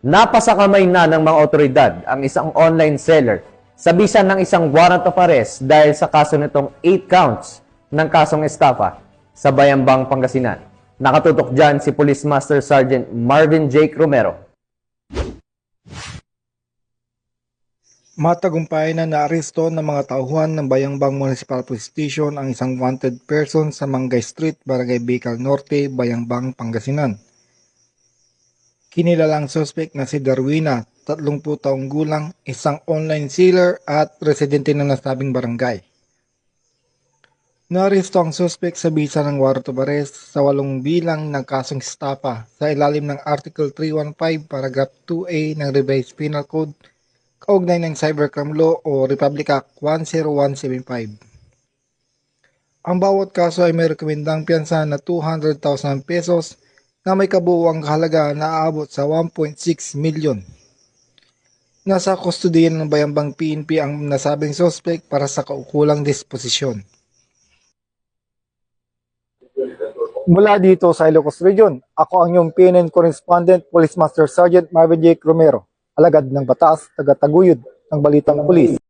Napasakamay na ng mga otoridad ang isang online seller sa bisa ng isang warrant of arrest dahil sa kaso nitong 8 counts ng kasong estafa sa Bayambang, Pangasinan. Nakatutok dyan si Police Master Sergeant Marvin Jake Romero. Matagumpay na naaresto ng mga tauhan ng Bayambang Municipal Police Station ang isang wanted person sa Mangay Street, Barangay Bicol Norte, Bayambang, Pangasinan. Kinilalang suspect na si Darwina, 30 taong gulang, isang online seller at residente ng nasabing barangay. Naaresto ang suspect sa bisa ng warrant of arrest sa 8 bilang ng kasong estafa sa ilalim ng Article 315 Paragraph 2A ng Revised Penal Code kaugnay ng Cybercrime Law o Republic Act 10175. Ang bawat kaso ay may rekomendang piyansa na 200,000 pesos na may kabuuang kahalaga na aabot sa 1.6 milyon. Nasa kustodiyan ng Bayambang PNP ang nasabing suspect para sa kaukulang disposisyon. Mula dito sa Ilocos Region, ako ang iyong PNN Correspondent, Police Master Sergeant Marvin Jake Romero, alagad ng batas, taga-taguyod ng Balitang Pulis.